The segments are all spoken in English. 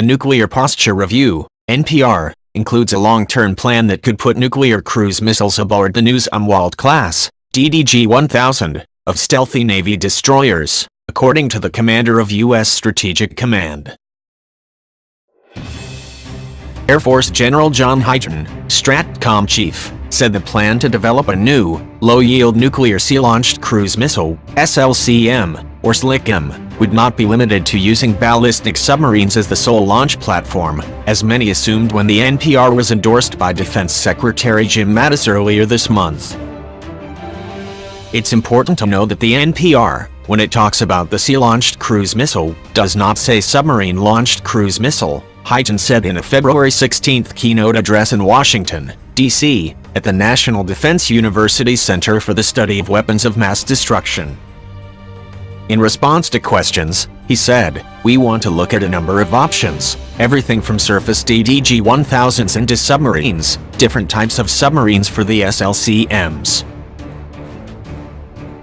A nuclear posture review, NPR, includes a long-term plan that could put nuclear cruise missiles aboard the new Zumwalt class, DDG-1000, of stealthy Navy destroyers, according to the commander of U.S. Strategic Command. Air Force General John Hyten, STRATCOM chief, said the plan to develop a new, low-yield nuclear sea-launched cruise missile, SLCM, or SLCM, would not be limited to using ballistic submarines as the sole launch platform, as many assumed when the NPR was endorsed by Defense Secretary Jim Mattis earlier this month. It's important to know that the NPR, when it talks about the sea-launched cruise missile, does not say submarine-launched cruise missile, Hyten said in a February 16 keynote address in Washington, D.C., at the National Defense University Center for the Study of Weapons of Mass Destruction. In response to questions, he said, "We want to look at a number of options, everything from surface DDG-1000s into submarines, different types of submarines for the SLCMs.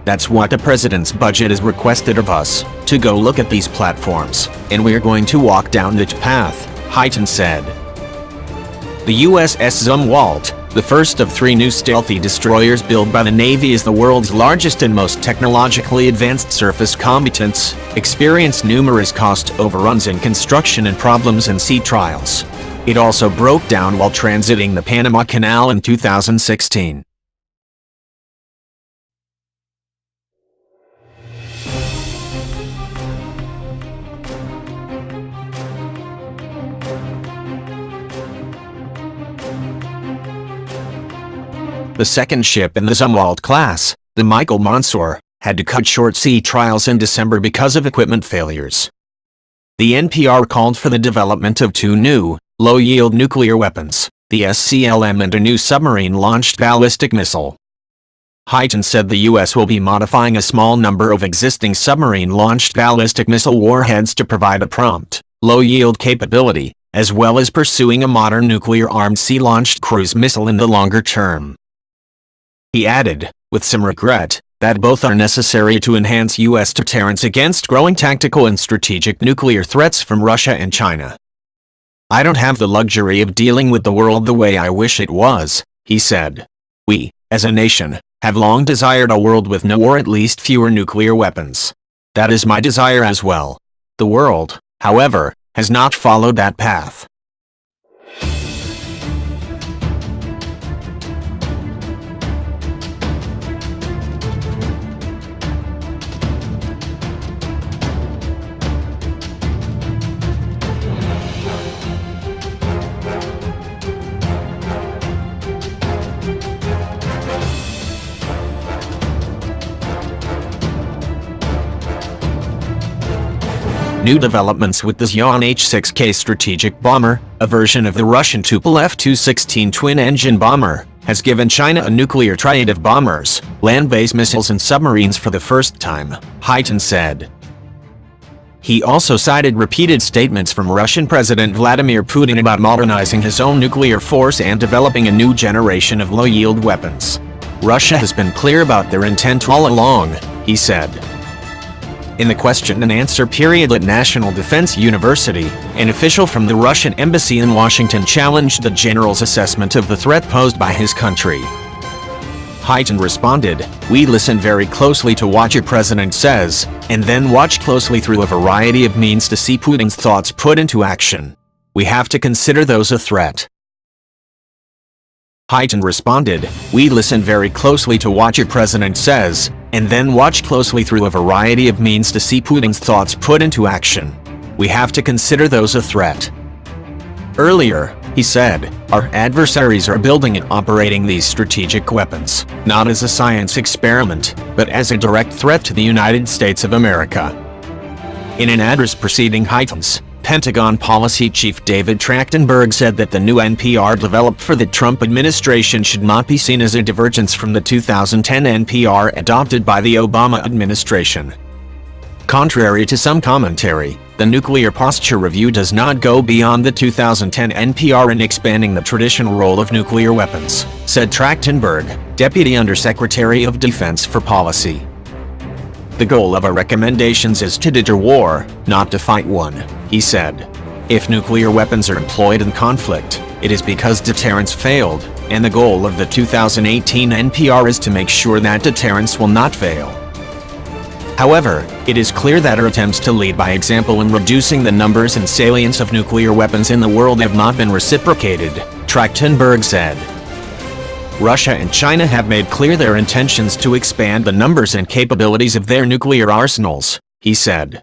That's what the President's budget has requested of us, to go look at these platforms, and we're going to walk down that path," Hyten said. The USS Zumwalt, the first of 3 new stealthy destroyers built by the Navy, is the world's largest and most technologically advanced surface combatants, experienced numerous cost overruns in construction and problems in sea trials. It also broke down while transiting the Panama Canal in 2016. The second ship in the Zumwalt class, the Michael Mansour, had to cut short sea trials in December because of equipment failures. The NPR called for the development of 2 new, low-yield nuclear weapons, the SCLM and a new submarine-launched ballistic missile. Hyten said the U.S. will be modifying a small number of existing submarine-launched ballistic missile warheads to provide a prompt, low-yield capability, as well as pursuing a modern nuclear-armed sea-launched cruise missile in the longer term. He added, with some regret, that both are necessary to enhance U.S. deterrence against growing tactical and strategic nuclear threats from Russia and China. "I don't have the luxury of dealing with the world the way I wish it was," he said. "We, as a nation, have long desired a world with no or at least fewer nuclear weapons. That is my desire as well. The world, however, has not followed that path." New developments with the Zyan H-6K strategic bomber, a version of the Russian Tupolev F-216 twin-engine bomber, has given China a nuclear triad of bombers, land-based missiles and submarines for the first time, Hyten said. He also cited repeated statements from Russian President Vladimir Putin about modernizing his own nuclear force and developing a new generation of low-yield weapons. "Russia has been clear about their intent all along," he said. In the question-and-answer period at National Defense University, an official from the Russian embassy in Washington challenged the general's assessment of the threat posed by his country. Hyten responded, "We listen very closely to what your president says, and then watch closely through a variety of means to see Putin's thoughts put into action. We have to consider those a threat." Hyten responded, "We listen very closely to what your president says, and then watch closely through a variety of means to see Putin's thoughts put into action. We have to consider those a threat." Earlier, he said, "Our adversaries are building and operating these strategic weapons, not as a science experiment, but as a direct threat to the United States of America." In an address preceding Hyten's, Pentagon Policy Chief David Trachtenberg said that the new NPR developed for the Trump administration should not be seen as a divergence from the 2010 NPR adopted by the Obama administration. Contrary to some commentary, the Nuclear Posture Review does not go beyond the 2010 NPR in expanding the traditional role of nuclear weapons, said Trachtenberg, Deputy Undersecretary of Defense for Policy. "The goal of our recommendations is to deter war, not to fight one," he said. If nuclear weapons are employed in conflict, it is because deterrence failed, and the goal of the 2018 NPR is to make sure that deterrence will not fail. However, it is clear that our attempts to lead by example in reducing the numbers and salience of nuclear weapons in the world have not been reciprocated, Trachtenberg said. Russia and China have made clear their intentions to expand the numbers and capabilities of their nuclear arsenals, he said.